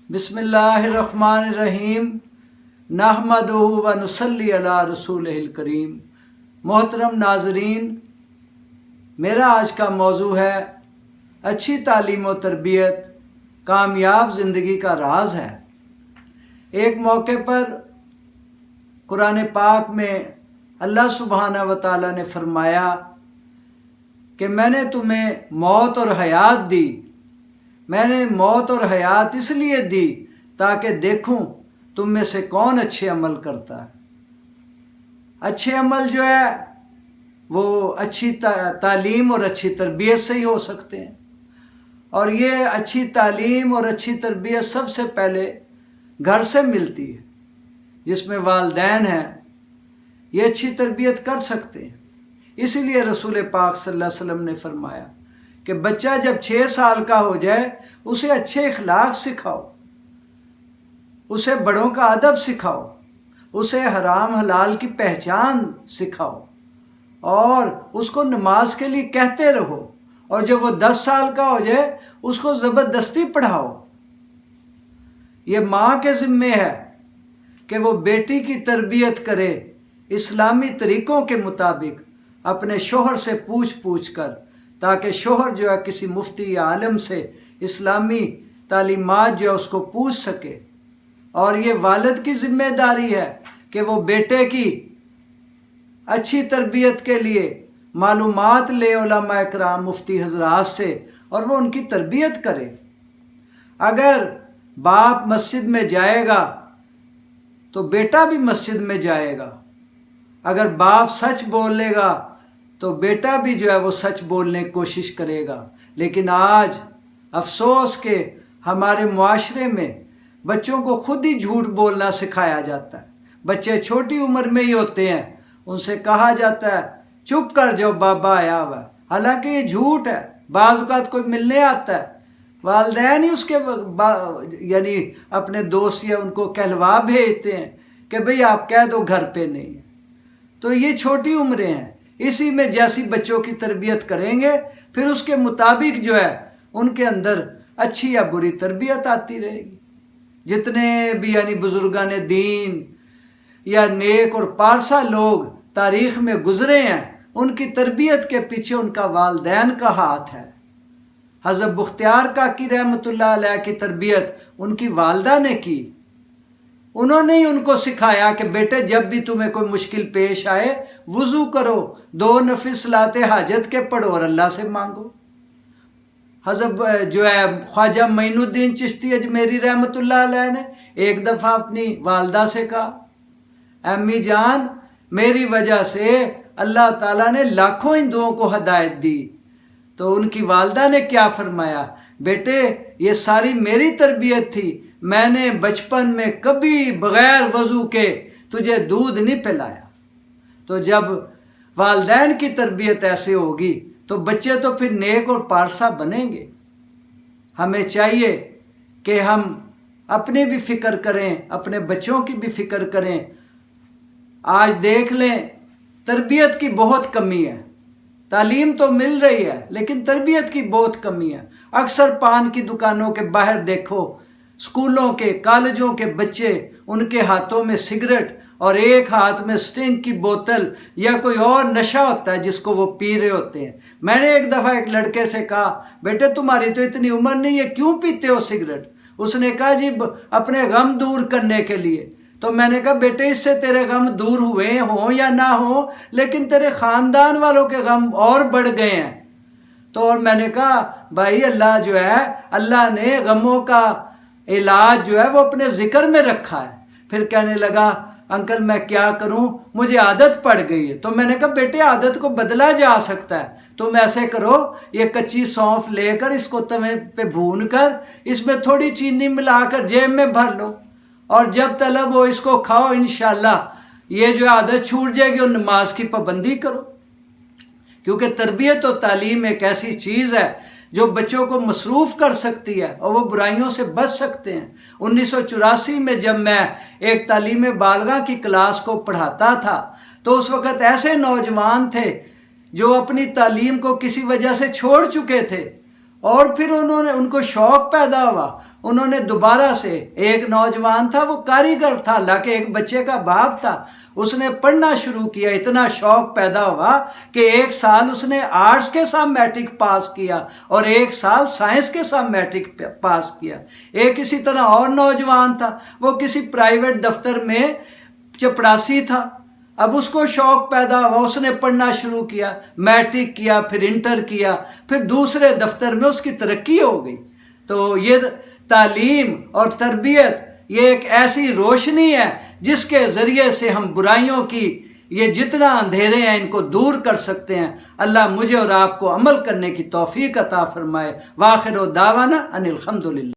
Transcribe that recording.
बिस्मिल्लाहिर्रहमानिर्रहीम नहमदुहु व नुसल्ली अला रसूलिहिल करीम। मोहतरम नाजरीन, मेरा आज का मौजू है अच्छी तालीम व तरबियत कामयाब ज़िंदगी का राज है। एक मौके पर कुरान पाक में अल्लाह सुब्हाना व तआला ने फरमाया कि मैंने तुम्हें मौत और हयात दी। मैंने मौत और हयात इसलिए दी ताकि देखूं तुम में से कौन अच्छे अमल करता है। अच्छे अमल जो है वो अच्छी तालीम और अच्छी तरबियत से ही हो सकते हैं। और ये अच्छी तालीम और अच्छी तरबियत सबसे पहले घर से मिलती है। जिसमें वालिदैन हैं ये अच्छी तरबियत कर सकते हैं। इसीलिए रसूल पाक सल्लल्लाहु अलैहि वसल्लम ने फरमाया कि बच्चा जब 6 साल का हो जाए उसे अच्छे इखलाक सिखाओ, उसे बड़ों का अदब सिखाओ, उसे हराम हलाल की पहचान सिखाओ और उसको नमाज के लिए कहते रहो। और जब वो 10 साल का हो जाए उसको ज़बरदस्ती पढ़ाओ। ये माँ के ज़िम्मे है कि वो बेटी की तरबियत करे इस्लामी तरीक़ों के मुताबिक अपने शोहर से पूछ कर, ताकि शोहर जो है किसी मुफ्ती या आलिम से इस्लामी तालीमात जो है उसको पूछ सके। और ये वालिद की ज़िम्मेदारी है कि वो बेटे की अच्छी तरबियत के लिए मालूमात ले उलमा इकराम मुफ्ती हजरात से और वो उनकी तरबियत करे। अगर बाप मस्जिद में जाएगा तो बेटा भी मस्जिद में जाएगा। अगर बाप सच बोलेगा तो बेटा भी जो है वो सच बोलने की कोशिश करेगा। लेकिन आज अफसोस के हमारे मुआशरे में बच्चों को खुद ही झूठ बोलना सिखाया जाता है। बच्चे छोटी उम्र में ही होते हैं, उनसे कहा जाता है चुप कर जाओ बाबा आया हुआ है। हालांकि ये झूठ है। बाज़ औक़ात कोई मिलने आता है, वालिदैन ही उसके यानी अपने दोस्त या उनको कहलवा भेजते हैं कि भाई आप कह दो घर पे नहीं है। तो ये छोटी उम्रें हैं। इसी में जैसी बच्चों की तरबियत करेंगे फिर उसके मुताबिक जो है उनके अंदर अच्छी या बुरी तरबियत आती रहेगी। जितने भी यानी बुजुर्गान दीन या नेक और पारसा लोग तारीख़ में गुज़रे हैं उनकी तरबियत के पीछे उनका वालिदैन का हाथ है। हज़रत बुख्तियार काकी रहमतुल्लाह अलैह की तरबियत उनकी वालदा ने की। उन्होंने ही उनको सिखाया कि बेटे जब भी तुम्हें कोई मुश्किल पेश आए वुज़ू करो, 2 नफ़िल सलाते हाजत के पढ़ो और अल्लाह से मांगो। हज़रत जो है ख्वाजा मोइनुद्दीन चिश्ती अजमेरी रहमतुल्लाह अलैह ने एक दफ़ा अपनी वालदा से कहा, अम्मी जान मेरी वजह से अल्लाह ताला ने लाखों हिंदुओं को हदायत दी। तो उनकी वालदा ने क्या फरमाया, बेटे ये सारी मेरी तरबियत थी। मैंने बचपन में कभी बग़ैर वज़ू के तुझे दूध नहीं पिलाया। तो जब वालिदैन की तरबियत ऐसे होगी तो बच्चे तो फिर नेक और पारसा बनेंगे। हमें चाहिए कि हम अपनी भी फ़िक्र करें, अपने बच्चों की भी फ़िक्र करें। आज देख लें तरबियत की बहुत कमी है। तालीम तो मिल रही है लेकिन तरबियत की बहुत कमी है। अक्सर पान की दुकानों के बाहर देखो, स्कूलों के कॉलेजों के बच्चे, उनके हाथों में सिगरेट और एक हाथ में स्टिंग की बोतल या कोई और नशा होता है जिसको वो पी रहे होते हैं। मैंने एक दफ़ा एक लड़के से कहा, बेटे तुम्हारी तो इतनी उम्र नहीं है, क्यों पीते हो सिगरेट? उसने कहा जी अपने गम दूर करने के लिए। तो मैंने कहा बेटे इससे तेरे गम दूर हुए हों या ना हो, लेकिन तेरे ख़ानदान वालों के गम और बढ़ गए हैं। तो और मैंने कहा भाई अल्लाह जो है, अल्लाह ने गमों का इलाज जो है वो अपने ज़िक्र में रखा है। फिर कहने लगा अंकल मैं क्या करूं, मुझे आदत पड़ गई है। तो मैंने कहा बेटे आदत को बदला जा सकता है। तुम ऐसे करो, ये कच्ची सौंफ लेकर इसको तवे पे भून कर इसमें थोड़ी चीनी मिलाकर जेब में भर लो और जब तलब हो इसको खाओ, इंशाल्लाह ये जो आदत छूट जाएगी। और नमाज की पाबंदी करो, क्योंकि तरबियत और तालीम एक ऐसी चीज़ है जो बच्चों को मसरूफ़ कर सकती है और वो बुराइयों से बच सकते हैं। 1984 में जब मैं एक तालीम बालगा की क्लास को पढ़ाता था तो उस वक़्त ऐसे नौजवान थे जो अपनी तालीम को किसी वजह से छोड़ चुके थे اور پھر ان کو شوق پیدا ہوا، انہوں نے دوبارہ سے، ایک نوجوان تھا وہ کاریگر تھا، حالانکہ ایک بچے کا باپ تھا، اس نے پڑھنا شروع کیا، اتنا شوق پیدا ہوا کہ 1 سال اس نے آرٹس کے ساتھ میٹرک پاس کیا اور 1 سال سائنس کے ساتھ میٹرک پاس کیا۔ ایک اسی طرح اور نوجوان تھا، وہ کسی پرائیویٹ دفتر میں چپڑاسی تھا، اب اس کو شوق پیدا ہوا، اس نے پڑھنا شروع کیا، میٹرک کیا، پھر انٹر کیا، پھر دوسرے دفتر میں اس کی ترقی ہو گئی۔ تو یہ تعلیم اور تربیت یہ ایک ایسی روشنی ہے جس کے ذریعے سے ہم برائیوں کی یہ جتنا اندھیرے ہیں ان کو دور کر سکتے ہیں۔ اللہ مجھے اور آپ کو عمل کرنے کی توفیق عطا فرمائے۔ وآخر دعوانا ان الحمدللہ۔